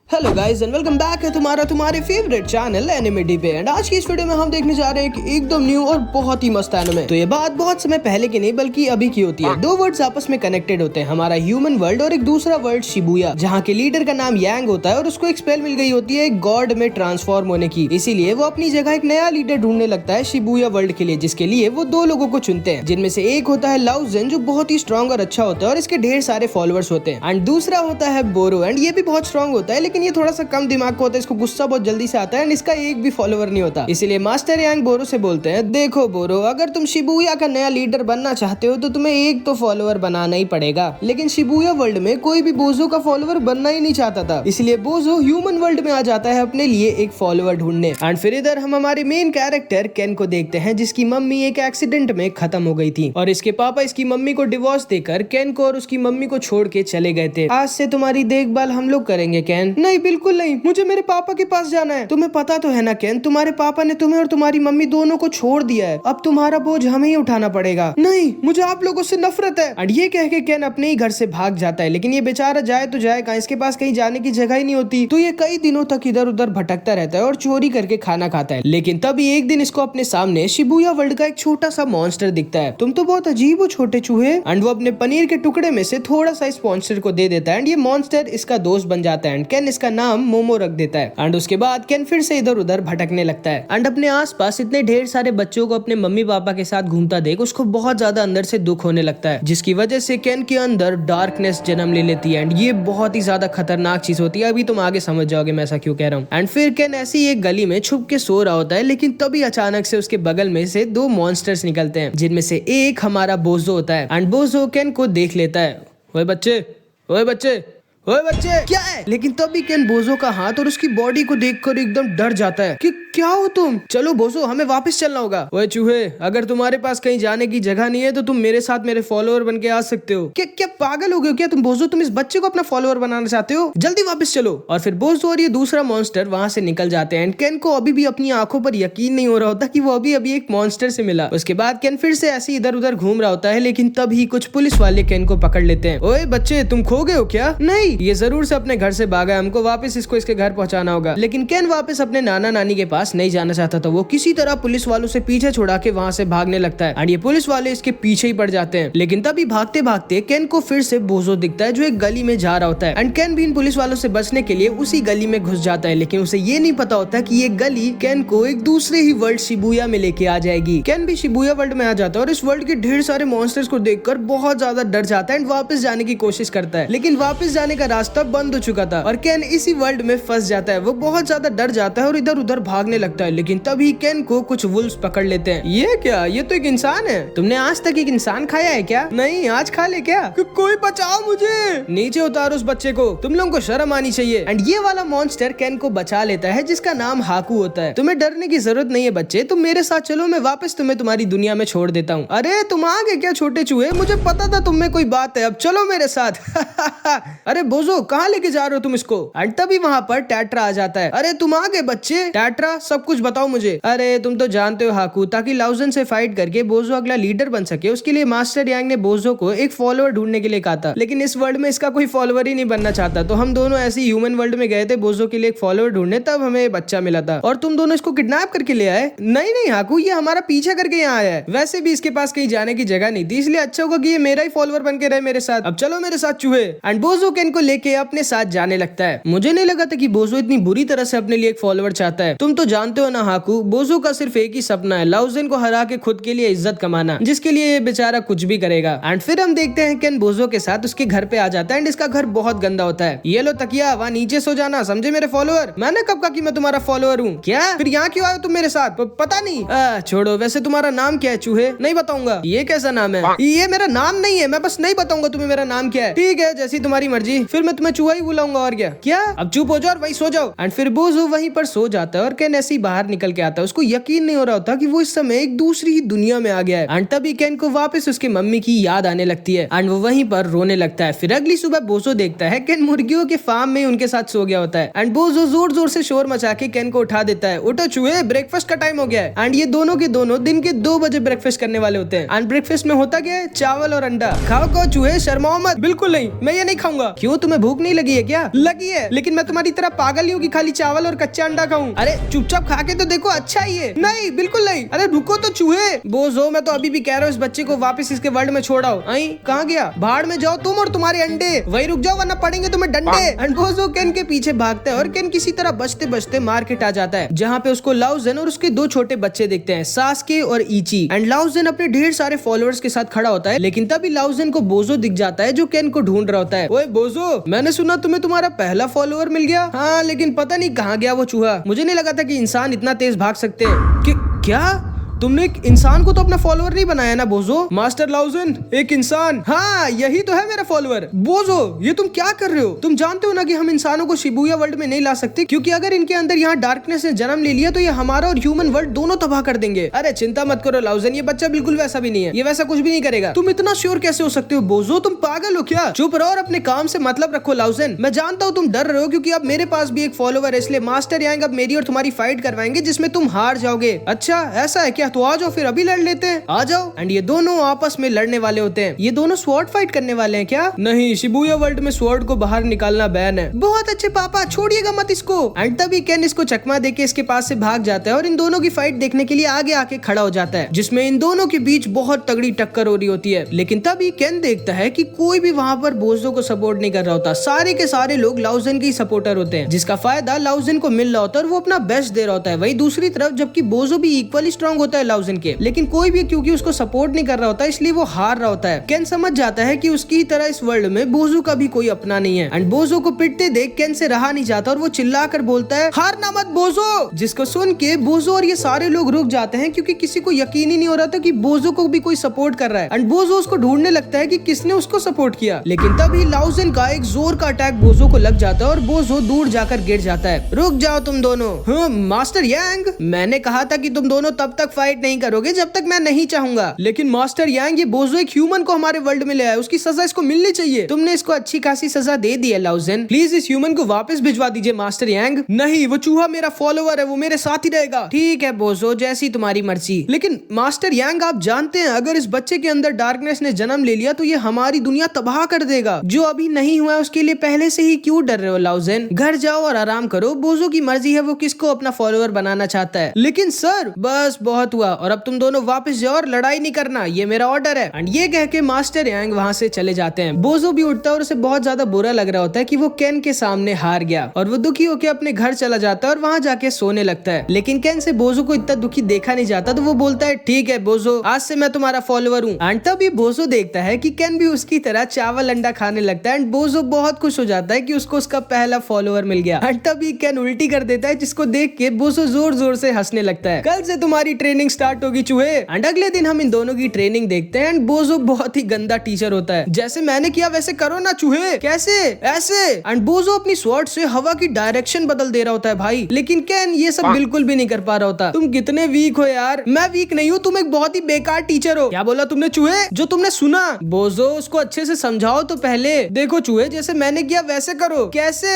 Hello guys and welcome back है तुम्हारे favourite channel anime D पे। एंड आज की इस वीडियो में हम देखने जा रहे हैं कि एकदम न्यू और बहुत ही मस्त एनिमे। तो ये बात बहुत समय पहले की नहीं बल्कि अभी की होती है। दो वर्ड्स आपस में कनेक्टेड होते हैं, हमारा ह्यूमन वर्ल्ड और एक दूसरा वर्ल्ड शिबुया, जहाँ के लीडर का नाम यांग होता है और उसको एक स्पेल मिल गई होती है एक गॉड में ट्रांसफॉर्म होने की। इसीलिए वो अपनी जगह एक नया लीडर ढूंढने लगता है शिबुया वर्ल्ड के लिए, जिसके लिए वो दो लोगों को चुनते हैं, जिनमें से एक होता है लाउजेन जो बहुत ही स्ट्रॉन्ग और अच्छा होता है और इसके ढेर सारे फॉलोअर्स होते हैं। एंड दूसरा होता है बोरो, एंड ये भी बहुत स्ट्रॉन्ग होता है लेकिन ये थोड़ा सा कम दिमाग को होता है, इसको गुस्सा बहुत जल्दी से आता है, इसका एक भी फॉलोवर नहीं होता। इसलिए मास्टर यांग बोरो से बोलते हैं, देखो बोरो, अगर तुम शिबुया का नया लीडर बनना चाहते हो तो तुम्हें एक तो फॉलोवर बनाना ही पड़ेगा। लेकिन शिबुया वर्ल्ड में कोई भी बोजो का फॉलोवर बनना ही नहीं चाहता था, इसलिए बोजो ह्यूमन वर्ल्ड में आ जाता है अपने लिए एक फॉलोवर ढूंढने। एंड फिर इधर हम हमारे मेन कैरेक्टर केन को देखते हैं, जिसकी मम्मी एक एक्सीडेंट में खत्म हो गई थी और इसके पापा इसकी मम्मी को डिवोर्स देकर केन को और उसकी मम्मी को छोड़ के चले गए थे। आज से तुम्हारी देखभाल हम लोग करेंगे केन। नहीं, बिल्कुल नहीं, मुझे मेरे पापा के पास जाना है। तुम्हें पता तो है ना केन, तुम्हारे पापा ने तुम्हें और तुम्हारी मम्मी दोनों को छोड़ दिया है, अब तुम्हारा बोझ हमें ही उठाना पड़ेगा। नहीं, मुझे आप लोगों से नफरत है। और ये कह के केन अपने ही घर से भाग जाता है, लेकिन ये बेचारा जाए तो जाए कहाँ, इसके पास कहीं जाने की जगह ही नहीं होती। तो ये कई दिनों तक इधर उधर भटकता रहता है और चोरी करके खाना खाता है। लेकिन तभी एक दिन इसको अपने सामने शिबुया वर्ल्ड का एक छोटा सा मॉन्स्टर दिखता है। तुम तो बहुत अजीब हो छोटे चूहे। एंड वो अपने पनीर के टुकड़े में से थोड़ा सा इस मॉन्स्टर को दे देता है एंड ये मॉन्स्टर इसका दोस्त बन जाता है। एंड केन इसका नाम मोमो रख देता है। एंड उसके बाद केन फिर से इधर उधर भटकने लगता है एंड अपने आसपास इतने ढेर सारे बच्चों को अपने मम्मी पापा के साथ घूमता देख उसको बहुत ज्यादा अंदर से दुख होने लगता है, जिसकी वजह से केन के अंदर डार्कनेस जन्म ले लेती है। एंड ये बहुत ही ज्यादा खतरनाक चीज होती है, अभी तुम आगे समझ जाओगे मैं ऐसा क्यों कह रहा हूँ। एंड फिर केन ऐसी एक गली में छुप के सो रहा होता है, लेकिन तभी अचानक से उसके बगल में से दो मॉन्स्टर्स निकलते हैं, जिनमें से एक हमारा बोजो होता है। एंड बोजो केन को देख लेता है, ओए बच्चे, ओए बच्चे, ओए बच्चे, क्या है? लेकिन तभी केन बोजो का हाथ और उसकी बॉडी को देखकर एकदम डर जाता है कि क्या हो तुम? चलो बोजो, हमें वापस चलना होगा। ओए चूहे, अगर तुम्हारे पास कहीं जाने की जगह नहीं है तो तुम मेरे साथ मेरे फॉलोअर बन के आ सकते हो। क्या पागल हो गए क्या तुम बोजो? तुम इस बच्चे को अपना फॉलोअर बनाना चाहते हो? जल्दी वापस चलो। और फिर बोजो और ये दूसरा मॉन्स्टर वहां से निकल जाते हैं। केन को अभी भी अपनी आंखों पर यकीन नहीं हो रहा होता कि वो अभी एक मॉन्स्टर से मिला। उसके बाद केन फिर से ऐसे इधर उधर घूम रहा होता है, लेकिन तभी कुछ पुलिस वाले केन को पकड़ लेते हैं। ओए बच्चे, तुम खो गए हो क्या? नहीं, ये जरूर से अपने घर से भागा है, हमको वापस इसको इसके घर पहुंचाना होगा। लेकिन केन वापस अपने नाना नानी के पास नहीं जाना चाहता था, वो किसी तरह पुलिस वालों से पीछे छुड़ा के वहां से भागने लगता है और ये पुलिस वाले इसके पीछे ही पड़ जाते हैं। लेकिन तभी भागते भागते केन को फिर से बोजो दिखता है जो एक गली में जा रहा होता है। एंड केन भी इन पुलिस वालों से बचने के लिए उसी गली में घुस जाता है, लेकिन उसे ये नहीं पता होता कि ये गली केन को एक दूसरे ही वर्ल्ड शिबुया में लेके आ जाएगी। केन भी शिबुया वर्ल्ड में आ जाता है और इस वर्ल्ड के ढेर सारे मॉन्स्टर्स को देखकर बहुत ज्यादा डर जाता है एंड वापस जाने की कोशिश करता है, लेकिन वापस जाने का रास्ता बंद हो चुका था और केन इसी वर्ल्ड में फंस जाता है। वो बहुत ज्यादा डर जाता है और इधर उधर भागने लगता है, लेकिन तभी केन को कुछ वुल्व्स पकड़ लेते हैं। ये क्या? ये तो एक इंसान है। तुमने आज तक एक इंसान खाया है क्या? नहीं, आज खा ले क्या? कोई बचाओ मुझे, नीचे उतारो उस बच्चे को, तुम लोगों को शर्म आनी चाहिए। एंड ये वाला मॉन्स्टर केन को बचा लेता है, जिसका नाम हाकू होता है। तुम्हें डरने की जरूरत नहीं है बच्चे, तुम मेरे साथ चलो, मैं वापस तुम्हें तुम्हारी दुनिया में छोड़ देता हूँ। अरे तुम आ गए क्या छोटे चूहे? मुझे पता था तुम में कोई बात है, अब चलो मेरे साथ। अरे बोजो, कहाँ लेके जा रहे हो तुम इसको? एंड तभी वहाँ पर टैट्रा आ जाता है। अरे तुम आ गए बच्चे। टैट्रा, सब कुछ बताओ मुझे। अरे तुम तो जानते हो हाकू, ताकि लाउजेन से फाइट करके बोजो अगला लीडर बन सके, उसके लिए मास्टर यांग ने बोजो को एक फॉलोअर ढूंढने के लिए कहा था, लेकिन इस वर्ल्ड में इसका कोई फॉलोअर ही नहीं बनना चाहता। तो हम दोनों ऐसे ह्यूमन वर्ल्ड में गए थे बोजो के लिए एक फॉलोअर ढूंढने, तब हमें बच्चा मिला था और तुम दोनों इसको किडनैप करके ले आए। नहीं नहीं हाकू, ये हमारा पीछा करके यहाँ आया है। वैसे भी इसके पास कहीं जाने की जगह नहीं थी, इसलिए अच्छा होगा कि ये मेरा ही फॉलोअर बन के रहे मेरे साथ। अब चलो मेरे साथ चूहे। एंड बोजो केन को लेके अपने साथ जाने लगता है। मुझे नहीं लगा था कि बोजो इतनी बुरी तरह से अपने लिए एक फॉलोअर चाहता है। तुम तो जानते हो ना हाकू, बोजो का सिर्फ एक ही सपना है, लाउजेन को हरा के खुद के लिए इज्जत कमाना, जिसके लिए ये बेचारा कुछ भी करेगा। एंड फिर हम देखते हैं केन बोजो के साथ उसके घर पे आ जाता है एंड इसका घर बहुत गंदा होता है। ये लो तकिया, वहाँ नीचे सो जाना, समझे मेरे फॉलोअर? मैंने कब कहा कि मैं तुम्हारा फॉलोअर हूँ? क्या? फिर यहाँ क्यों आए तुम मेरे साथ? पता नहीं। छोड़ो, वैसे तुम्हारा नाम क्या है चूहे? नहीं बताऊंगा। ये कैसा नाम है? ये मेरा नाम नहीं है, मैं बस नहीं बताऊंगा तुम्हें मेरा नाम क्या है। ठीक है, जैसी तुम्हारी मर्जी, फिर मैं तुम्हें चूहा ही बुलाऊंगा और क्या। अब चुप हो जाओ और वही सो जाओ। एंड फिर बोजो वहीं पर सो जाता है और केन ऐसे ही बाहर निकल के आता है। उसको यकीन नहीं हो रहा होता कि वो इस समय एक दूसरी ही दुनिया में आ गया है। एंड तभी केन को वापस उसके मम्मी की याद आने लगती है एंड वो वहीं पर रोने लगता है। फिर अगली सुबह बोजो देखता है केन मुर्गियों के फार्म में उनके साथ सो गया होता है एंड बोजो जोर जोर से शोर मचा के केन को उठा देता है। उठो चूहे, ब्रेकफास्ट का टाइम हो गया है। एंड ये दोनों के दोनों दिन के 2 बजे ब्रेकफास्ट करने वाले होते हैं। एंड ब्रेकफास्ट में होता क्या है? चावल और अंडा। खाओ चूहे, शर्माओ मत। बिल्कुल नहीं, मैं ये नहीं खाऊंगा। क्यों क्यों, तुम्हें भूख नहीं लगी है क्या? लगी है, लेकिन मैं तुम्हारी तरह पागल ही हूँ कि खाली चावल और कच्चा अंडा खाऊं। अरे चुपचाप खा के तो देखो, अच्छा ही है। नहीं बिल्कुल नहीं। अरे रुको तो चूहे। बोझो, मैं तो अभी भी कह रहा हूँ इस बच्चे को वापस इसके वर्ल्ड में छोड़ आओ। आई कहाँ गया? भाड़ में जाओ तुम और तुम्हारे अंडे, वही रुक जाओ वरना पड़ेंगे तुम्हें डंडे। एंड बोझो केन के पीछे भागता है और केन किसी तरह बचते बचते मार्केट आ जाता है, जहाँ पे उसको लाउजेन और उसके 2 छोटे बच्चे दिखते हैं, सास्के और इची। एंड लाउजेन अपने ढेर सारे फॉलोअर्स के साथ खड़ा होता है, लेकिन तभी लाउजेन को बोझो दिख जाता है जो केन को ढूंढ रहा होता है। ओए बोझो, मैंने सुना तुम्हें तुम्हारा पहला फॉलोअर मिल गया। हाँ, लेकिन पता नहीं कहाँ गया वो चूहा। मुझे नहीं लगा था कि इंसान इतना तेज भाग सकते हैं। क्या तुमने एक इंसान को तो अपना फॉलोअर नहीं बनाया ना बोझो? मास्टर लाउजेन, एक इंसान? हाँ, यही तो है मेरा फॉलोअर। बोझो, ये तुम क्या कर रहे हो? तुम जानते हो ना कि हम इंसानों को शिबुया वर्ल्ड में नहीं ला सकते, क्योंकि अगर इनके अंदर यहाँ डार्कनेस ने जन्म ले लिया तो ये हमारा और ह्यूमन वर्ल्ड दोनों तबाह कर देंगे। अरे चिंता मत करो लाउजेन, ये बच्चा बिल्कुल वैसा भी नहीं है, ये वैसा कुछ भी नहीं करेगा। तुम इतना श्योर कैसे हो सकते हो बोझो? तुम पागल हो क्या? चुप रहो और अपने काम से मतलब रखो लाउजेन। मैं जानता हूँ तुम डर रहे हो, क्योंकि अब मेरे पास भी एक फॉलोअर है, इसलिए मास्टर यांग अब मेरी और तुम्हारी फाइट करवाएंगे जिसमें तुम हार जाओगे। अच्छा ऐसा है क्या? तो आ जाओ फिर अभी लड़ लेते हैं, आ जाओ। एंड ये दोनों आपस में लड़ने वाले होते हैं। ये दोनों स्वॉर्ड फाइट करने वाले हैं क्या? नहीं, शिबुया वर्ल्ड में स्वॉर्ड को बाहर निकालना बैन है। बहुत अच्छे पापा, छोड़िएगा मत इसको। एंड तभी केन इसको चकमा देके इसके पास से भाग जाता है और इन दोनों की फाइट देखने के लिए आगे आके खड़ा हो जाता है, जिसमें इन दोनों के बीच बहुत तगड़ी टक्कर हो रही होती है। लेकिन तभी केन देखता है कि कोई भी वहाँ पर बोझो को सपोर्ट नहीं कर रहा होता, सारे के सारे लोग लाउजेन के सपोर्टर होते हैं, जिसका फायदा लाउजेन को मिल रहा होता है और वो अपना बेस्ट दे रहा होता है। वही दूसरी तरफ जबकि बोझो भी इक्वली स्ट्रॉन्ग होता है लाउजेन के, लेकिन कोई भी क्योंकि उसको सपोर्ट नहीं कर रहा होता इसलिए वो हार रहा होता है। केन समझ जाता है कि उसकी तरह इस वर्ल्ड में बोझो का भी कोई अपना नहीं है। एंड बोझो को पिटते देख केन से रहा नहीं जाता और वो चिल्लाकर बोलता है, हारना मत बोझो। जिसको सुन के बोझो और ये सारे लोग रुक जाते हैं, क्योंकि किसी को यकीन ही नहीं हो रहा था कि बोझो को भी कोई सपोर्ट कर रहा है। एंड बोझो उसको ढूंढने लगता है कि किसने उसको सपोर्ट किया, लेकिन तभी लाउजेन का एक जोर का अटैक बोझो को लग जाता है और बोझो दूर जाकर गिर जाता है। रुक जाओ तुम दोनों। हाँ मास्टर यांग, मैंने कहा था कि तुम दोनों तब तक फाइट नहीं करोगे जब तक मैं नहीं चाहूंगा। लेकिन मास्टर यांग, ये बोझो एक ह्यूमन को हमारे वर्ल्ड में ले आया, उसकी सजा इसको मिलनी चाहिए। तुमने इसको अच्छी खासी सजा दे दी है लाउजेन, प्लीज इस ह्यूमन को वापस भिजवा दीजिए मास्टर यांग। नहीं, वो चूहा मेरा फॉलोअर है, वो मेरे साथ ही रहेगा। ठीक है बोझो, जैसी तुम्हारी मर्जी। लेकिन मास्टर यांग, आप जानते हैं अगर इस बच्चे के अंदर डार्कनेस ने जन्म ले लिया तो ये हमारी दुनिया तबाह कर देगा। जो अभी नहीं हुआ है उसके लिए पहले से ही क्यों डर रहे हो लाउजेन? घर जाओ और आराम करो, बोझो की मर्जी है वो किसको अपना फॉलोअर बनाना चाहता है। लेकिन सर, बस बहुत हुआ, और अब तुम दोनों वापस जाओ और लड़ाई नहीं करना, ये मेरा ऑर्डर है। एंड ये कह के मास्टर यांग वहाँ से चले जाते हैं। बोझो भी उठता है और उसे बहुत ज्यादा बुरा लग रहा होता है कि वो केन के सामने हार गया, और वो दुखी होकर अपने घर चला जाता है और वहाँ जाके सोने लगता है। लेकिन केन से बोझो को इतना दुखी देखा नहीं जाता, तो वो बोलता है, ठीक है बोझो, आज से मैं तुम्हारा फॉलोअर हूँ। एंड तभी बोझो देखता है कि केन भी उसकी तरह चावल अंडा खाने लगता है। एंड बोझो बहुत खुश हो जाता है कि उसको उसका पहला फॉलोअर मिल गया। एंड तभी केन उल्टी कर देता है, जिसको देख के बोझो जोर जोर से हंसने लगता है। कल से तुम्हारी ट्रेनिंग स्टार्ट होगी चूहे। एंड अगले दिन हम इन दोनों की ट्रेनिंग देखते हैं। एंड बोझो बहुत ही गंदा टीचर होता है, जैसे मैंने किया वैसे करो ना चूहे। कैसे? ऐसे। एंड बोझो अपनी स्वॉर्ड से हवा की डायरेक्शन बदल दे रहा होता है भाई, लेकिन केन ये सब बिल्कुल भी नहीं कर पा रहा होता। तुम कितने वीक हो यार। मैं वीक नहीं हूँ, तुम एक बहुत ही बेकार टीचर हो। क्या बोला तुमने चूहे? जो तुमने सुना। बोझो, उसको अच्छे से समझाओ तो पहले। देखो चूहे, जैसे मैंने किया वैसे करो। कैसे?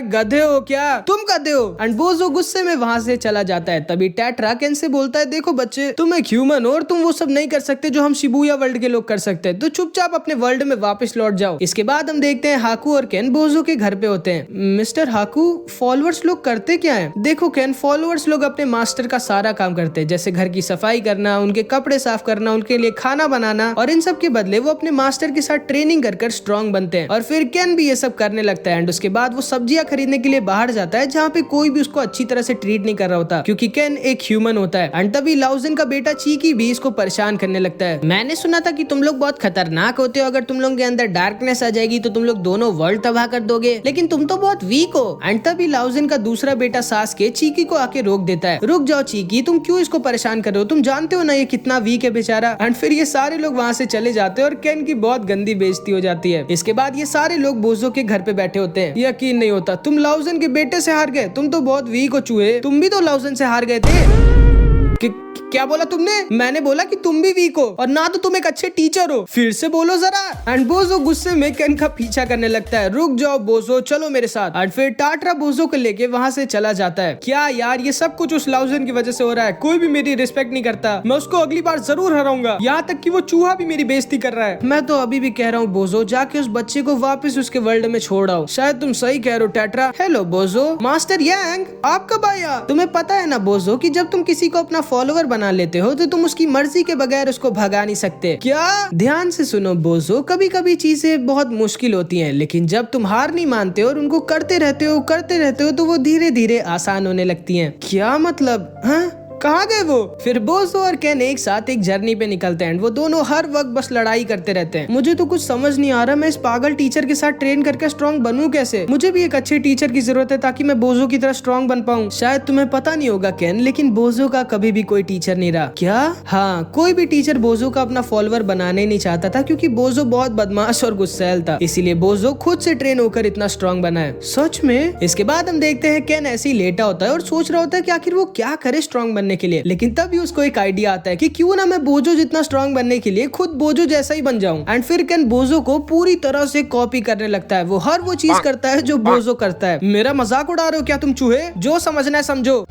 गधे हो क्या तुम? गधे हो। एंड बोझो गुस्से में वहाँ से चला जाता है। तभी टेट्रा केन से बोलता है, देखो बच्चे, तुम एक ह्यूमन हो और तुम वो सब नहीं कर सकते जो हम शिबुया वर्ल्ड के लोग कर सकते हैं, तो चुपचाप अपने वर्ल्ड में वापस लौट जाओ। इसके बाद हम देखते हैं हाकू और केन बोझो के घर पे होते हैं। मिस्टर हाकू, फॉलोअर्स लोग करते क्या है? देखो केन, फॉलोअर्स लोग अपने मास्टर का सारा काम करते हैं, जैसे घर की सफाई करना, उनके कपड़े साफ करना, उनके लिए खाना बनाना, और इन सब के बदले वो अपने मास्टर के साथ ट्रेनिंग कर स्ट्रॉन्ग बनते हैं। और फिर केन भी ये सब करने लगता है। एंड उसके बाद वो सब्जियां खरीदने के लिए बाहर जाता है, जहाँ पे कोई भी उसको अच्छी तरह से ट्रीट नहीं कर रहा होता, क्योंकि केन एक ह्यूमन होता है। एंड तभी लाउजेन का बेटा चीकी भी इसको परेशान करने लगता है। मैंने सुना था कि तुम लोग बहुत खतरनाक होते हो, अगर तुम लोग के अंदर डार्कनेस आ जाएगी तो तुम लोग दोनों वर्ल्ड तबाह कर दोगे, लेकिन तुम तो बहुत वीक हो। एंड तभी लाउजेन का दूसरा बेटा सास्के चीकी को आके रोक देता है। रुक जाओ चीकी, तुम क्यों इसको परेशान कर रहे हो? तुम जानते हो ना ये कितना वीक है बेचारा। एंड फिर ये सारे लोग वहाँ से चले जाते हैं और केन की बहुत गंदी बेइज्जती हो जाती है। इसके बाद ये सारे लोग बोझो के घर पे बैठे होते हैं। यकीन नहीं होता, तुम लाउजेन के बेटे से हार गए। तुम तो बहुत वीक हो चूहे, तुम भी तो लाउजेन से हार गए थे। क्या बोला तुमने? मैंने बोला कि तुम भी वीक हो और ना तो तुम एक अच्छे टीचर हो। फिर से बोलो जरा। एंड बोजो गुस्से में केन का पीछा करने लगता है। रुक जाओ बोजो, चलो मेरे साथ। एंड फिर टाटरा बोजो को लेके वहाँ से चला जाता है। क्या यार, ये सब कुछ उस लाउजन की वजह से हो रहा है। कोई भी मेरी रिस्पेक्ट नहीं करता। मैं उसको अगली बार जरूर हराऊंगा। यहाँ तक कि वो चूहा भी मेरी बेइज्जती कर रहा है। मैं तो अभी भी कह रहा हूँ बोजो, जाके उस बच्चे को वापस उसके वर्ल्ड में छोड़ आओ। शायद तुम सही कह रहे हो टाटरा। हेलो बोजो। मास्टर यांग, आप कब आया? तुम्हें पता है ना बोजो कि जब तुम किसी को अपना फॉलोअर बना लेते हो तो तुम उसकी मर्जी के बगैर उसको भगा नहीं सकते। क्या? ध्यान से सुनो बोजो, कभी कभी चीजें बहुत मुश्किल होती हैं, लेकिन जब तुम हार नहीं मानते और उनको करते रहते हो तो वो धीरे धीरे आसान होने लगती हैं। क्या मतलब? हाँ, कहाँ गए वो? फिर बोजो और केन एक साथ एक जर्नी पे निकलते हैं। वो दोनों हर वक्त बस लड़ाई करते रहते हैं। मुझे तो कुछ समझ नहीं आ रहा, मैं इस पागल टीचर के साथ ट्रेन करके स्ट्रॉन्ग बनूं कैसे? मुझे भी एक अच्छे टीचर की जरूरत है ताकि मैं बोजो की तरह स्ट्रॉन्ग बन पाऊं। शायद तुम्हें पता नहीं होगा केन, लेकिन बोजो का कभी भी कोई टीचर नहीं रहा। क्या? हाँ, कोई भी टीचर बोजो का अपना फॉलोअर बनाने नहीं चाहता था, क्योंकि बोजो बहुत बदमाश और गुस्सैल था। इसीलिए बोजो खुद से ट्रेन होकर इतना स्ट्रॉन्ग बना है। सच में? इसके बाद हम देखते हैं केन ऐसे ही लेटा होता है और सोच रहा होता है कि आखिर वो क्या करे स्ट्रॉन्ग बनने के लिए। लेकिन तभी उसको एक आइडिया आता है कि क्यों ना मैं बोजो जितना स्ट्रॉन्ग बनने के लिए खुद बोजो जैसा ही बन जाऊं। एंड फिर केन बोजो को पूरी तरह से कॉपी करने लगता है। वो हर वो चीज करता है जो बोजो करता है। मेरा मजाक उड़ा रहे हो क्या तुम चूहे? जो समझना है समझो।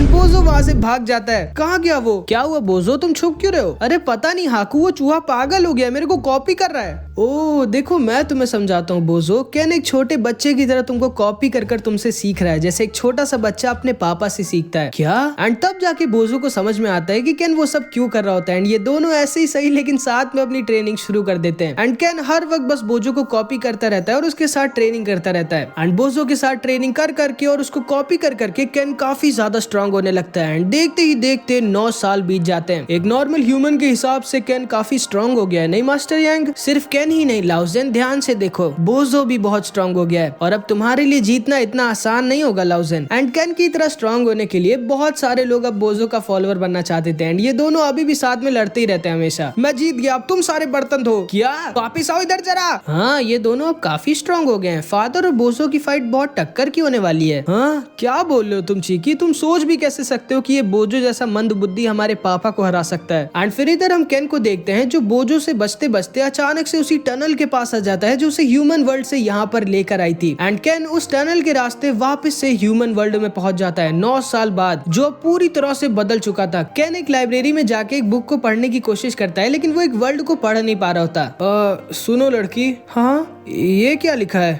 बोजो वहाँ से भाग जाता है। कहाँ गया वो? क्या हुआ बोजो, तुम छुप क्यों रहे हो? अरे पता नहीं हाकू, वो चूहा पागल हो गया, मेरे को कॉपी कर रहा है। ओह देखो, मैं तुम्हें समझाता हूँ बोजो। केन एक छोटे बच्चे की तरह तुमको कॉपी कर कर तुमसे सीख रहा है, जैसे एक छोटा सा बच्चा अपने पापा से सीखता है। क्या? एंड तब जाके बोजो को समझ में आता है कि केन वो सब क्यों कर रहा होता है। एंड ये दोनों ऐसे ही सही लेकिन साथ में अपनी ट्रेनिंग शुरू कर देते हैं। एंड केन हर वक्त बस बोजो को कॉपी करता रहता है और उसके साथ ट्रेनिंग करता रहता है। एंड बोजो के साथ ट्रेनिंग कर करके और उसको कॉपी कर करके केन काफी ज्यादा स्ट्रॉन्ग होने लगता है। एंड देखते ही देखते 9 साल बीत जाते हैं। एक नॉर्मल ह्यूमन के हिसाब से केन काफी स्ट्रॉन्ग हो गया है, नहीं मास्टर यांग? सिर्फ केन ही नहीं लाउजेन, ध्यान से देखो, बोजो भी बहुत स्ट्रॉन्ग हो गया है और अब तुम्हारे लिए जीतना इतना आसान नहीं होगा लाउजेन। एंड केन की तरह स्ट्रॉन्ग होने के लिए बहुत सारे लोग अब बोजो का फॉलोअर बनना चाहते थे। एंड ये दोनों अभी भी साथ में लड़ते ही रहते हैं हमेशा। मैं जीत गया, अब तुम सारे बर्तन धो। क्या? वापिस आओ इधर जरा। हाँ, ये दोनों अब काफी स्ट्रॉन्ग हो गए हैं। फादर और बोजो की फाइट बहुत टक्कर की होने वाली है। हाँ, क्या बोल रहे हो तुम चीकी? तुम सोच भी कैसे सकते हो कि ये बोजो जैसा मंद बुद्धि हमारे पापा को हरा सकता है? एंड फिर इधर हम केन को देखते हैं जो बोजो से बचते बचते अचानक से उसी टनल के पास आ जाता है जो उसे ह्यूमन वर्ल्ड से यहाँ पर लेकर आई थी। एंड केन उस टनल के रास्ते वापस से ह्यूमन वर्ल्ड में पहुंच जाता है 9 साल बाद, जो पूरी तरह से बदल चुका था। केन एक लाइब्रेरी में जाके एक बुक को पढ़ने की कोशिश करता है, लेकिन वो एक वर्ल्ड को पढ़ नहीं पा रहा होता। सुनो लड़की, हाँ ये क्या लिखा है?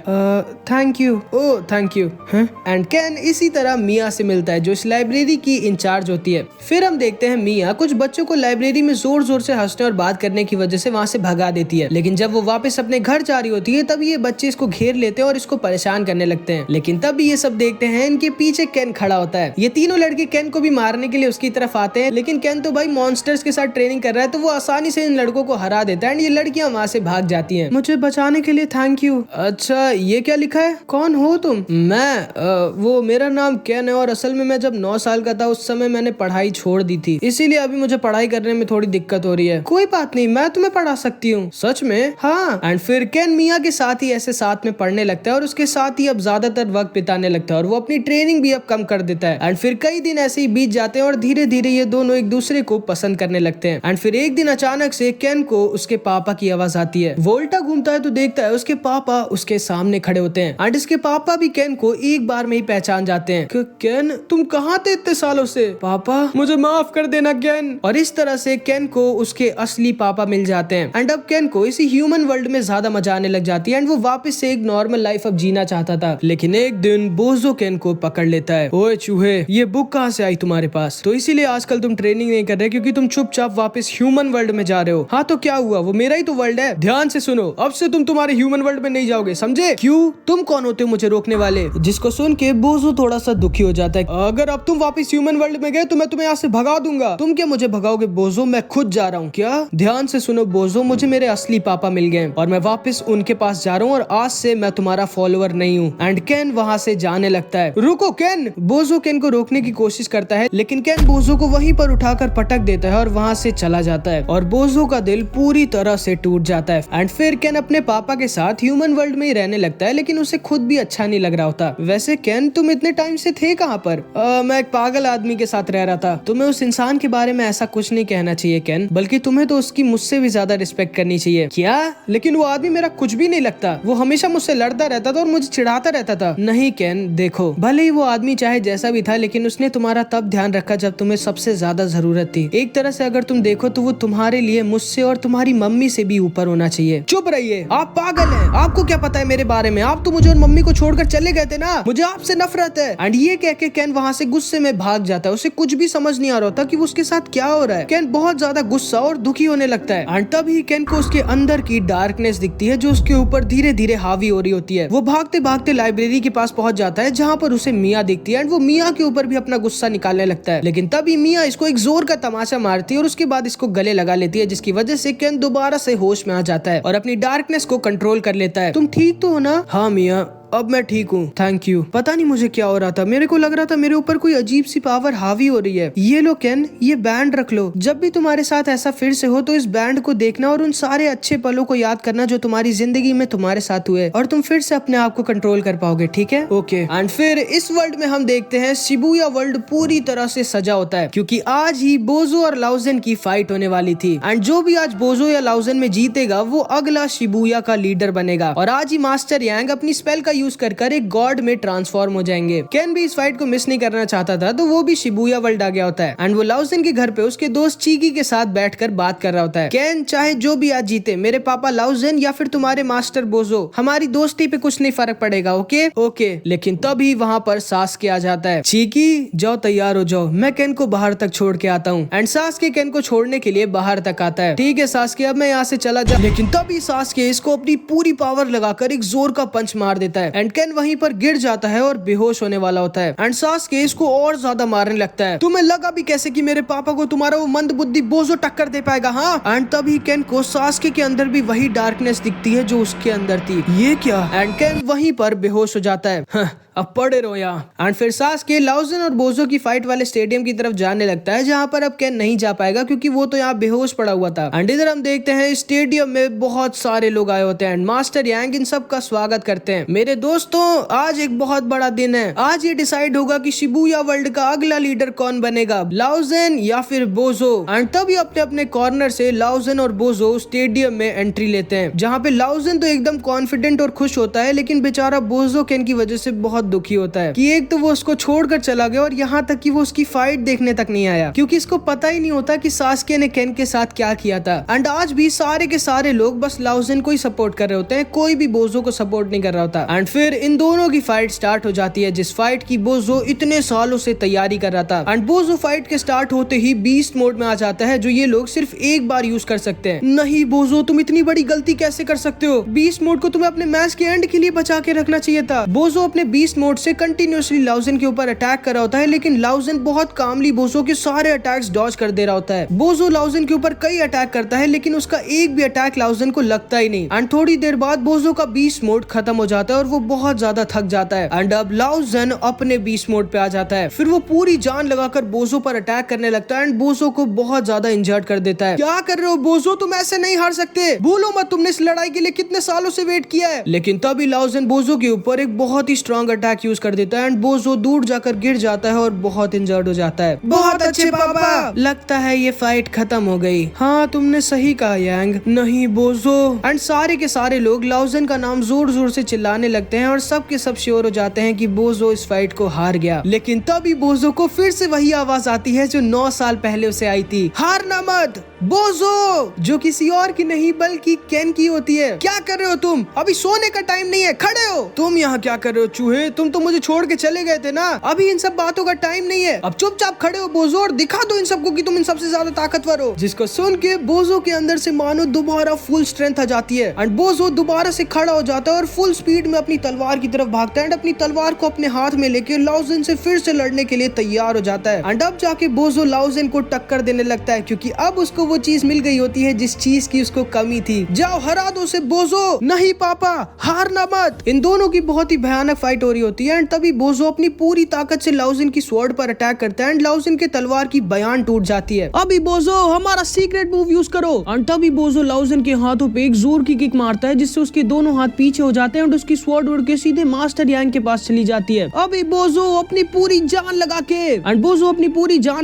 Thank you. Oh thank you. And can इसी तरह मिया से मिलता है जो इस लाइब्रेरी की इंचार्ज होती है। फिर हम देखते हैं मिया कुछ बच्चों को लाइब्रेरी में जोर जोर से हंसने और बात करने की वजह से वहाँ से भगा देती है। लेकिन जब वो वापस अपने घर जा रही होती है तब ये बच्चे इसको घेर लेते हैं और इसको परेशान करने लगते हैं। लेकिन तब ये सब देखते हैं इनके पीछे केन खड़ा होता है। ये तीनों लड़के केन को भी मारने के लिए उसकी तरफ आते हैं, लेकिन केन तो भाई मॉन्स्टर्स के साथ ट्रेनिंग कर रहा है तो वो आसानी से इन लड़कों को हरा देता है। एंड ये लड़कियां वहाँ से भाग जाती हैं। मुझे बचाने के लिए थैंक यू। अच्छा ये क्या लिखा है? कौन हो तुम? मैं वो मेरा नाम केन है और असल में मैं जब 9 साल का था उस समय मैंने पढ़ाई छोड़ दी थी, इसीलिए अभी मुझे पढ़ाई करने में थोड़ी दिक्कत हो रही है। कोई बात नहीं, मैं तुम्हें पढ़ा सकती हूँ। सच में? हाँ। एंड फिर केन मिया के साथ ही ऐसे साथ में पढ़ने लगता है और उसके साथ ही अब ज्यादातर वक्त बिताने लगता है और वो अपनी ट्रेनिंग भी अब कम कर देता है। एंड फिर कई दिन ऐसे ही बीत जाते हैं और धीरे धीरे ये दोनों एक दूसरे को पसंद करने लगते हैं। एंड फिर एक दिन अचानक से केन को उसके पापा की आवाज आती है। वो उल्टा घूमता है तो देखता है उसके पापा उसके सामने खड़े होते हैं। एंड इसके पापा भी केन को एक बार में ही पहचान जाते हैं। केन तुम कहाँ थे इतने सालों से? पापा मुझे माफ कर देना केन। और इस तरह से केन को उसके असली पापा मिल जाते हैं। एंड अब केन को इसी ह्यूमन वर्ल्ड में ज्यादा मजा आने लग जाती है एंड वो वापस से एक नॉर्मल लाइफ अब जीना चाहता था। लेकिन एक दिन बोजो केन को पकड़ लेता है। ओए चूहे, ये बुक कहाँ से आई तुम्हारे पास? तो इसीलिए आजकल तुम ट्रेनिंग नहीं कर रहे क्योंकि तुम चुपचाप वापस ह्यूमन वर्ल्ड में जा रहे हो। हाँ तो क्या हुआ, वो मेरा ही तो वर्ल्ड है। ध्यान से सुनो, अब से तुम तुम्हारे ह्यूमन वर्ल्ड में नहीं जाओगे, समझे? क्यों? तुम कौन होते हो मुझे रोकने वाले? जिसको सुन के बोजो थोड़ा सा दुखी हो जाता है। अगर अब तुम वापस ह्यूमन वर्ल्ड में गए तो मैं तुम्हें यहाँ से भगा दूंगा। तुम क्या मुझे भगाओगे बोजो? मैं खुद जा रहा हूँ। क्या? ध्यान से सुनो बोजो, मुझे मेरे असली पापा पापा मिल गए और मैं वापस उनके पास जा रहा हूँ और आज से मैं तुम्हारा फॉलोअर नहीं हूँ। एंड केन वहाँ से जाने लगता है। रुको केन! बोजो केन को रोकने की कोशिश करता है, लेकिन केन बोजो को वहीं पर उठाकर पटक देता है और वहाँ से चला जाता है और बोजो का दिल पूरी तरह से टूट जाता है। एंड फिर केन अपने पापा के साथ ह्यूमन वर्ल्ड में ही रहने लगता है, लेकिन उसे खुद भी अच्छा नहीं लग रहा होता। वैसे केन, तुम इतने टाइम से थे कहाँ पर? मैं एक पागल आदमी के साथ रह रहा था। तुम्हें उस इंसान के बारे में ऐसा कुछ नहीं कहना चाहिए केन, बल्कि तुम्हें तो उसकी मुझसे भी ज्यादा रिस्पेक्ट करनी चाहिए। क्या? लेकिन वो आदमी मेरा कुछ भी नहीं लगता। वो हमेशा मुझसे लड़ता रहता था और मुझे चिढ़ाता रहता था। नहीं केन, देखो, भले ही वो आदमी चाहे जैसा भी था, लेकिन उसने तुम्हारा तब ध्यान रखा जब तुम्हें सबसे ज्यादा जरूरत थी। एक तरह से अगर तुम देखो तो वो तुम्हारे लिए मुझसे और तुम्हारी मम्मी से भी ऊपर होना चाहिए। चुप रहिए, आप पागल हैं। आपको क्या पता है मेरे बारे में? आप तो मुझे और मम्मी को छोड़कर चले गए थे ना। मुझे आपसे नफरत है। एंड ये कह के केन वहाँ से गुस्से में भाग जाता है। उसे कुछ भी समझ नहीं आ रहा होता कि वो उसके साथ क्या हो रहा है। केन बहुत ज्यादा गुस्सा और दुखी होने लगता है। एंड तभी केन को उसके अंदर की डार्कनेस दिखती है जो उसके ऊपर धीरे धीरे हावी हो रही होती है। वो भागते भागते लाइब्रेरी के पास पहुंच जाता है जहाँ पर उसे मिया दिखती है। एंड वो मिया के ऊपर भी अपना गुस्सा निकालने लगता है, लेकिन तभी मिया इसको एक जोर का तमाचा मारती है और उसके बाद इसको गले लगा लेती है, जिसकी वजह से केन दोबारा से होश में आ जाता है और अपनी डार्कनेस को कंट्रोल कर लेता है। तुम ठीक तो हो ना? हाँ मिया, अब मैं ठीक हूँ, थैंक यू। पता नहीं मुझे क्या हो रहा था, मेरे को लग रहा था मेरे ऊपर कोई अजीब सी पावर हावी हो रही है। ये लो केन, ये बैंड रख लो। जब भी तुम्हारे साथ ऐसा फिर से हो तो इस बैंड को देखना और उन सारे अच्छे पलों को याद करना जो तुम्हारी जिंदगी में तुम्हारे साथ हुए, और तुम फिर से अपने आप को कंट्रोल कर पाओगे, ठीक है? ओके। एंड फिर इस वर्ल्ड में हम देखते हैं शिबुया वर्ल्ड पूरी तरह से सजा होता है, क्योंकि आज ही बोजो और लाउजेन की फाइट होने वाली थी। एंड जो भी आज बोजो या लाउजेन में जीतेगा वो अगला शिबुया का लीडर बनेगा, और आज ही मास्टर यांग अपनी स्पेल का यूज कर एक गॉड में ट्रांसफॉर्म हो जाएंगे। केन भी इस फाइट को मिस नहीं करना चाहता था, तो वो भी शिबुया वर्ल्ड आ गया होता है। एंड वो लाउजेन के घर पे उसके दोस्त चीकी के साथ बैठकर बात कर रहा होता है। केन, चाहे जो भी आज जीते, मेरे पापा लाउजेन या फिर तुम्हारे मास्टर बोजो, हमारी दोस्ती पे कुछ नहीं फर्क पड़ेगा, ओके? ओके। लेकिन तभी वहाँ पर सास्के आ जाता है। चीकी, जाओ तैयार हो जाओ, मैं केन को बाहर तक छोड़ के आता हूँ। एंड सास्के केन को छोड़ने के लिए बाहर तक आता है। ठीक है सास्के, अब मैं यहाँ से चला जा। लेकिन तभी सास्के इसको अपनी पूरी पावर लगाकर एक जोर का पंच मार देता है। एंड केन वहीं पर गिर जाता है और बेहोश होने वाला होता है। एंड सास्के इसको और ज्यादा मारने लगता है। तुम्हें लगा भी कैसे कि मेरे पापा को तुम्हारा वो मंद बुद्धि बोजो टक्कर दे पाएगा? हाँ। एंड तभी केन को सास्के के अंदर भी वही डार्कनेस दिखती है जो उसके अंदर थी। ये क्या? एंड केन वहीं पर बेहोश हो जाता है। अब पड़े रहो यहाँ। एंड फिर सास्के लाउजेन और बोजो की फाइट वाले स्टेडियम की तरफ जाने लगता है, जहाँ पर अब केन नहीं जा पाएगा क्योंकि वो तो यहाँ बेहोश पड़ा हुआ था। एंड इधर हम देखते हैं स्टेडियम में बहुत सारे लोग आए होते हैं एंड मास्टर यांग इन सब का स्वागत करते हैं। मेरे दोस्तों, आज एक बहुत बड़ा दिन है। आज ये डिसाइड होगा कि शिबुया वर्ल्ड का अगला लीडर कौन बनेगा, लाउजेन या फिर बोजो। एंड तभी अपने अपने कॉर्नर से लाउजेन और बोजो स्टेडियम में एंट्री लेते हैं, जहाँ पे लाउजेन तो एकदम कॉन्फिडेंट और खुश होता है, लेकिन बेचारा बोजो केन की वजह से बहुत दुखी होता है कि एक तो वो उसको छोड़कर चला गया और यहाँ तक कि वो उसकी फाइट देखने तक नहीं आया, क्योंकि इसको पता ही नहीं होता कि सास्के ने केन के साथ क्या किया था। एंड आज भी सारे के सारे लोग बस लाउजेन को ही सपोर्ट कर रहे होते हैं, कोई भी बोजो को सपोर्ट नहीं कर रहा होता। एंड फिर इन दोनों की फाइट स्टार्ट हो जाती है, जिस फाइट की बोजो इतने सालों से तैयारी कर रहा था। एंड बोजो फाइट के स्टार्ट होते ही बीस्ट मोड में आ जाता है, जो ये लोग सिर्फ एक बार यूज कर सकते हैं। नहीं बोजो, तुम इतनी बड़ी गलती कैसे कर सकते हो? बीस्ट मोड को तुम्हें अपने मैच के एंड के लिए बचा के रखना चाहिए था। बोजो अपने बीस्ट मोड से कंटिन्यूअसली लाउजेन के ऊपर अटैक कर रहा होता है, लेकिन लाउजेन बहुत कामली बोजो के सारे अटैक्स डॉज कर दे रहा होता है। बोजो लाउजेन के ऊपर कई अटैक करता है, लेकिन उसका एक भी अटैक लाउजेन को लगता ही नहीं। एंड थोड़ी देर बाद बोजो का बीस्ट मोड खत्म हो जाता है और वो बहुत ज्यादा थक जाता है। एंड अब लाउजेन अपने बीस्ट मोड पे आ जाता है। फिर वो पूरी जान लगाकर बोजो पर अटैक करने लगता है एंड बोजो को बहुत ज्यादा इंजर्ड कर देता है। क्या कर रहे हो बोजो, तुम ऐसे नहीं हार सकते। भूलो मत, तुमने इस लड़ाई के लिए कितने सालों से वेट किया है। लेकिन तभी लाउजेन बोजो के ऊपर एक बहुत ही स्ट्रॉन्ग अटैक यूज कर देता है एंड बोजो दूर जाकर गिर जाता है और बहुत इंजर्ड हो जाता है। बहुत अच्छे पापा, लगता है ये फाइट खत्म हो गई। हाँ, तुमने सही कहा यांग। नहीं बोजो। एंड सारे के सारे लोग लाउजेन का नाम जोर जोर से चिल्लाने लगते हैं और सब के सब श्योर हो जाते हैं कि बोजो इस फाइट को हार गया। लेकिन तभी बोजो को फिर से वही आवाज आती है जो 9 साल पहले उसे आई थी। हारना मत बोजो, जो किसी और की नहीं बल्कि केन की होती है। क्या कर रहे हो तुम? अभी सोने का टाइम नहीं है, खड़े हो। तुम यहाँ क्या कर रहे हो चूहे? तुम तो मुझे छोड़ के चले गए थे ना। अभी इन सब बातों का टाइम नहीं है। अब चुपचाप खड़े हो बोजो और दिखा दो इन सबको कि तुम इन सबसे ज्यादा ताकतवर हो। जिसको सुन के बोजो के अंदर से मानो दोबारा फुल स्ट्रेंथ आ जाती है एंड बोजो दोबारा से खड़ा हो जाता है और फुल स्पीड में अपनी तलवार की तरफ भागता है एंड अपनी तलवार को अपने हाथ में लेके लाउजेन से फिर से लड़ने के लिए तैयार हो जाता है। एंड अब जाके बोजो लाउजेन को टक्कर देने लगता है, क्योंकि अब उसको वो चीज मिल गई होती है जिस चीज की उसको कमी थी। जाओ हरा दो उसे बोजो। नहीं पापा, हारना मत। इन दोनों की बहुत ही भयानक फाइट हो रही होती है एंड तभी बोजो अपनी पूरी ताकत से लाउजिन की स्वॉर्ड पर अटैक करता है एंड लाउजिन के तलवार की बयान टूट जाती है। अभी बोजो हमारा सीक्रेट मूव यूज करो। एंड तभी बोजो लाउजिन के हाथों पे एक जोर की किक मारता है जिससे उसके दोनों हाथ पीछे हो जाते हैं और उसकी स्वॉर्ड उड़ के सीधे मास्टर यांग के पास चली जाती है। अभी बोजो अपनी पूरी जान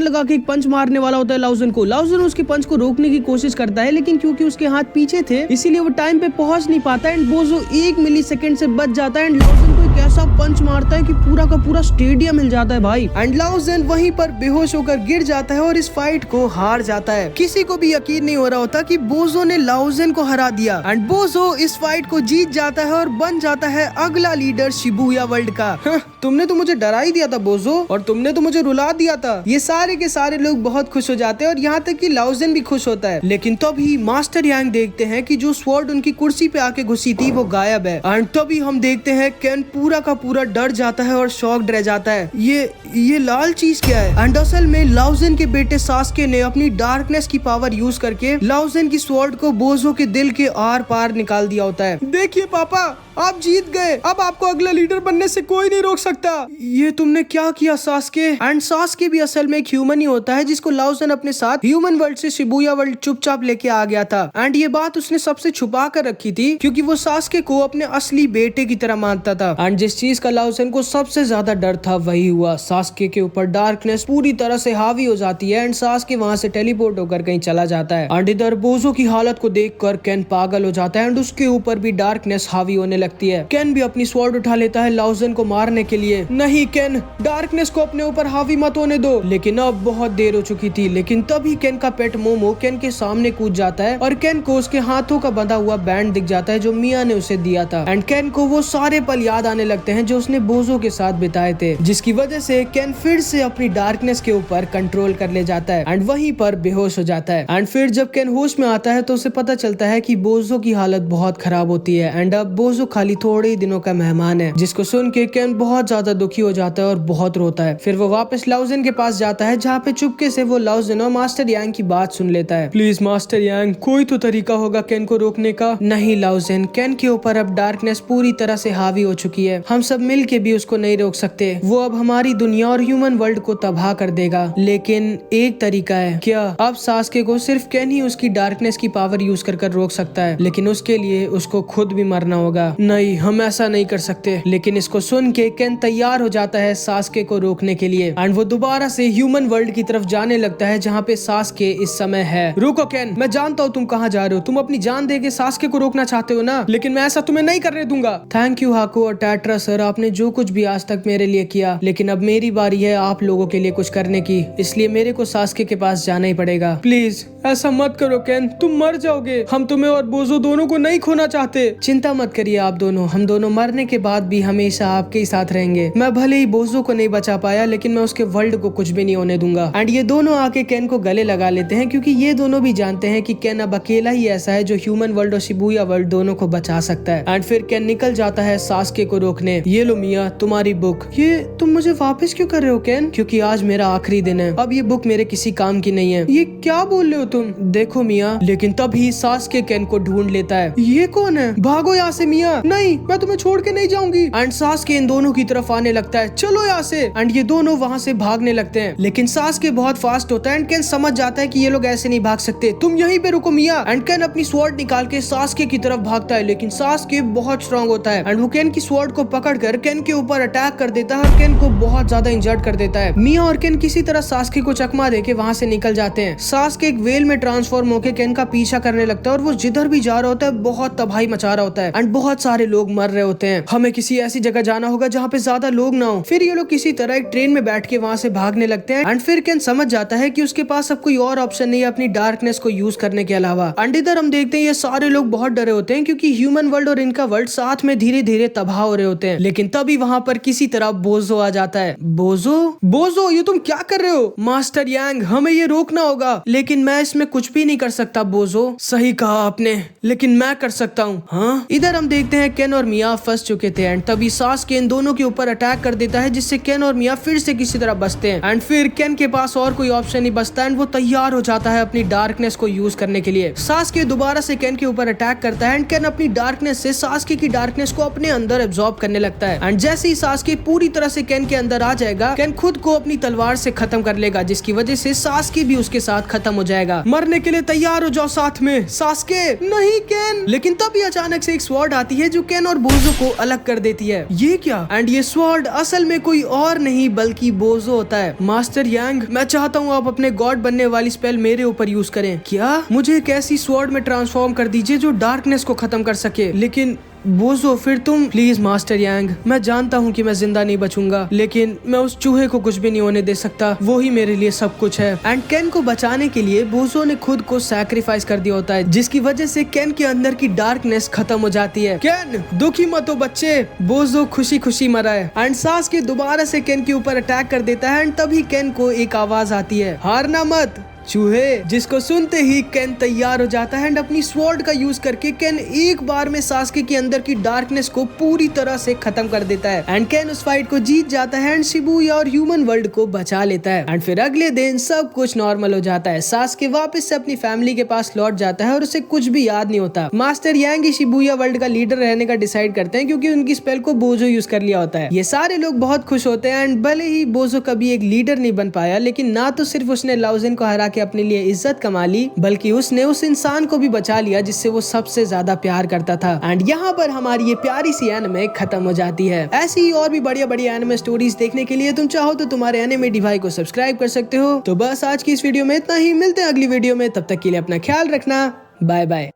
लगा के एक पंच मारने वाला होता है लाउजिन को। लाउजिन उसके पंच को रोकने की कोशिश करता है लेकिन क्योंकि उसके हाथ पीछे थे इसीलिए वो टाइम पे पहुंच नहीं पाता एंड बोजो 1 मिलीसेकंड से बच जाता है एंड लाउजिन को एक ऐसा पंच मारता है कि पूरा का पूरा स्टेडियम हिल जाता है भाई। एंड लाउजिन वहीं पर बेहोश होकर गिर जाता है और इस फाइट को हार जाता है। किसी को भी यकीन नहीं हो रहा होता कि बोजो ने लाउजिन को हरा दिया एंड बोजो इस फाइट को जीत जाता है और बन जाता है अगला लीडर शिबुया वर्ल्ड का। तुमने तो मुझे डरा ही दिया था बोजो, और तुमने तो मुझे रुला दिया था। ये सारे के सारे लोग बहुत खुश हो जाते हैं और यहाँ तक कि लाउजिन भी खुश होता है। लेकिन तभी मास्टर यांग देखते हैं कि जो स्वॉर्ड उनकी कुर्सी पे आके घुसी थी वो गायब है। एंड तभी हम देखते हैं केन पूरा का पूरा डर जाता है और शॉक्ड रह जाता है। ये लाल चीज क्या है? एंड असल में लाउजिन के बेटे सास्के ने अपनी डार्कनेस की पावर यूज करके लाउजिन की स्वॉर्ड को बोजो के दिल के आर पार निकाल दिया होता है। देखिए पापा, आप जीत गए। अब आपको अगला लीडर बनने से कोई नहीं रोक सकता। ये तुमने क्या किया सास्के? एंड सास्के भी असल में एक ह्यूमन ही होता है जिसको लाउजिन अपने साथ ह्यूमन वर्ल्ड से शिबुया वर्ल्ड चुपचाप लेके आ गया था। एंड ये बात उसने सबसे छुपा कर रखी थी क्योंकि वो सास्के को अपने असली बेटे की तरह मानता था। एंड जिस चीज का लाउजिन को सबसे ज्यादा डर था वही हुआ। सास्के के ऊपर डार्कनेस पूरी तरह से हावी हो जाती है एंड सास्के वहां से टेलीपोर्ट होकर कहीं चला जाता है। एंड इधर बोजो की हालत को देखकर केन पागल हो जाता है एंड उसके ऊपर भी डार्कनेस हावी होने लगती है। केन भी अपनी स्वॉर्ड उठा लेता है लाउजिन को मारने के लिए। नहीं केन, डार्कनेस को अपने ऊपर हावी मत होने दो। लेकिन अब बहुत देर हो चुकी थी। लेकिन तभी केन का पेट मोमो केन के सामने कूद जाता है और केन को उसके हाथों का बंधा हुआ बैंड दिख जाता है जो मिया ने उसे दिया था। एंड केन को वो सारे पल याद आने लगते हैं जो उसने बोजो के साथ बिताए थे, जिसकी वजह से केन फिर से अपनी डार्कनेस के ऊपर कंट्रोल कर ले जाता है एंड वहीं पर बेहोश हो जाता है। एंड फिर जब केन होश में आता है तो उसे पता चलता है कि बोजो की हालत बहुत खराब होती है एंड अब बोजो खाली थोड़े ही दिनों का मेहमान है, जिसको सुन के केन बहुत ज्यादा दुखी हो जाता है और बहुत रोता है। फिर वो वापस लाउजिन के पास जाता है जहाँ पे चुपके से वो लाउजिन और मास्टर यांग की बात सुन लेता है। प्लीज मास्टर यांग, कोई तो तरीका होगा केन को रोकने का। नहीं लाउजिन, केन के ऊपर अब डार्कनेस पूरी तरह से हावी हो चुकी है। हम सब मिल के भी उसको नहीं रोक सकते। वो अब हमारी दुनिया और ह्यूमन वर्ल्ड को तबाह कर देगा। लेकिन एक तरीका है। क्या? अब सास्के को सिर्फ केन ही उसकी डार्कनेस की पावर यूज कर रोक सकता है, लेकिन उसके लिए उसको खुद भी मरना होगा। नहीं, हम ऐसा नहीं कर सकते। लेकिन इसको सुन के केन तैयार हो जाता है सास्के को रोकने के लिए एंड वो दोबारा से ह्यूमन वर्ल्ड की तरफ जाने लगता है जहाँ पे सास्के इस समय है। रुको केन, मैं जानता हूँ तुम कहाँ जा रहे हो। तुम अपनी जान देके सास्के को रोकना चाहते हो ना, लेकिन मैं ऐसा तुम्हें नहीं करने दूंगा। थैंक यू हाको और टैट्रा सर, आपने जो कुछ भी आज तक मेरे लिए किया, लेकिन अब मेरी बारी है आप लोगों के लिए कुछ करने की, इसलिए मेरे को सास्के के पास जाना ही पड़ेगा। प्लीज ऐसा मत करो केन, तुम मर जाओगे। हम तुम्हें और बोजो दोनों को नहीं खोना चाहते। चिंता मत करिए आप दोनों, हम दोनों मरने के बाद भी हमेशा आपके ही साथ रहेंगे। मैं भले ही बोजो को नहीं बचा पाया, लेकिन मैं उसके वर्ल्ड को कुछ भी नहीं होने दूंगा। एंड ये दोनों आके केन को गले लगा लेते हैं क्योंकि ये दोनों भी जानते हैं कि केन अब अकेला ही ऐसा है जो ह्यूमन वर्ल्ड और शिबुया वर्ल्ड दोनों को बचा सकता है। एंड फिर केन निकल जाता है सास्के को रोकने। ये लो मिया, तुम्हारी बुक। ये तुम मुझे वापस क्यों कर रहे हो केन? क्योंकि आज मेरा आखिरी दिन है। अब ये बुक मेरे किसी काम की नहीं है। ये क्या बोल रहे हो तुम? देखो मिया। लेकिन तभी सास्के केन को ढूंढ लेता है। ये कौन है? भागो यहाँ से मिया। नहीं, मैं तुम्हें छोड़ के नहीं जाऊंगी। एंड सास्के इन दोनों की तरफ आने लगता है। चलो यहाँ से। एंड ये दोनों वहाँ से भागने लगते हैं, लेकिन सास्के बहुत फास्ट होता है एंड केन समझ जाता है कि ये लोग ऐसे नहीं भाग सकते। तुम यहीं पे रुको मिया। एंड केन अपनी स्वॉर्ड निकाल के सास्के की तरफ भागता है, लेकिन सास्के बहुत स्ट्रांग होता है एंड वो केन की स्वॉर्ड को पकड़कर केन के ऊपर अटैक कर देता है और केन को बहुत ज्यादा इंजर्ड कर देता है। मिया और केन किसी तरह सास्के को चकमा देके वहाँ से निकल जाते हैं। सास्के एक वेल में ट्रांसफॉर्म होकर केन का पीछा करने लगता है और वो जिधर भी जा रहा होता है बहुत तबाही मचा रहा होता है एंड बहुत सारे लोग मर रहे होते हैं। हमें किसी ऐसी जगह जाना होगा जहाँ पे ज्यादा लोग ना हो। फिर ये लोग किसी तरह एक ट्रेन में बैठ के वहाँ से भागने लगते हैं एंड फिर केन समझ जाता है कि उसके पास अब कोई और ऑप्शन नहीं है अपनी डार्कनेस को यूज करने के अलावा। एंड इधर हम देखते हैं ये सारे लोग बहुत डरे होते हैं क्योंकि ह्यूमन वर्ल्ड और इनका वर्ल्ड साथ में धीरे धीरे तबाह हो रहे होते हैं। लेकिन तब तभी वहाँ पर किसी तरह बोजो आ जाता है। बोजो बोजो ये तुम क्या कर रहे हो? मास्टर यांग हमें ये रोकना होगा। लेकिन मैं इसमें कुछ भी नहीं कर सकता बोजो। सही कहा आपने, लेकिन मैं कर सकता हूँ। हाँ, इधर हम देखते हैं केन और मिया फंस चुके थे एंड तभी सास्के इन दोनों के ऊपर अटैक कर देता है, जिससे केन और मिया फिर से किसी तरह बचते हैं। एंड फिर केन के पास और कोई ऑप्शन नहीं बचता एंड वो तैयार हो जाता है अपनी डार्कनेस को यूज करने के लिए। सास्के दोबारा से केन के ऊपर अटैक करता है एंड केन अपनी डार्कनेस से सास्के की डार्कनेस को अपने अंदर एब्जॉर्ब करने लगता है। एंड जैसे ही सास्के पूरी तरह से केन के अंदर आ जाएगा, केन खुद को अपनी तलवार से खत्म कर लेगा, जिसकी वजह से सास्के भी उसके साथ खत्म हो जाएगा। मरने के लिए तैयार हो जाओ साथ में। सास्के नहीं केन। लेकिन तभी अचानक से एक स्वॉर्ड आती है जो केन और बोजो को अलग कर देती है। ये क्या? एंड ये स्वॉर्ड असल में कोई और नहीं बल्कि बोजो होता है। मास्टर यांग मैं चाहता हूँ आप अपने गॉड बनने वाली स्पेल मेरे ऊपर यूज करें। क्या? मुझे एक ऐसी स्वॉर्ड में ट्रांसफॉर्म कर दीजिए जो डार्कनेस को खत्म कर सके। लेकिन बोजो फिर तुम? प्लीज मास्टर यांग, मैं जानता हूँ कि मैं जिंदा नहीं बचूंगा, लेकिन मैं उस चूहे को कुछ भी नहीं होने दे सकता। वो ही मेरे लिए सब कुछ है। एंड केन को बचाने के लिए बोजो ने खुद को सैक्रिफाइस कर दिया होता है, जिसकी वजह से केन के अंदर की डार्कनेस खत्म हो जाती है। केन दुखी मत हो बच्चे। बोजो खुशी खुशी मरा है। एंड सास्के दोबारा से केन के ऊपर अटैक कर देता है एंड तभी केन को एक आवाज आती है, हारना मत चूहे, जिसको सुनते ही केन तैयार हो जाता है एंड अपनी स्वॉर्ड का यूज करके केन एक बार में सास्के के अंदर की डार्कनेस को पूरी तरह से खत्म कर देता है। एंड केन उस फाइट को जीत जाता है एंड शिबुया और ह्यूमन वर्ल्ड को बचा लेता है। एंड फिर अगले दिन सब कुछ नॉर्मल हो जाता है। सास्के वापस से अपनी फैमिली के पास लौट जाता है और उसे कुछ भी याद नहीं होता। मास्टर यांग ही शिबुया वर्ल्ड का लीडर रहने का डिसाइड करते हैं, क्योंकि उनकी स्पेल को बोजो यूज कर लिया होता है। ये सारे लोग बहुत खुश होते हैं एंड भले ही बोजो कभी एक लीडर नहीं बन पाया, लेकिन ना तो सिर्फ उसने लाओजिन को हरा के अपने लिए इज्जत कमा ली, बल्कि उसने उस इंसान को भी बचा लिया जिससे वो सबसे ज्यादा प्यार करता था। एंड यहाँ पर हमारी ये प्यारी सी एनिमे खत्म हो जाती है। ऐसी ही और भी बढ़िया बढ़िया एनिमे स्टोरीज देखने के लिए तुम चाहो तो तुम्हारे एनिमे डिवाई को सब्सक्राइब कर सकते हो। तो बस आज की इस वीडियो में इतना ही। मिलते हैं अगली वीडियो में, तब तक के लिए अपना ख्याल रखना। Bye bye.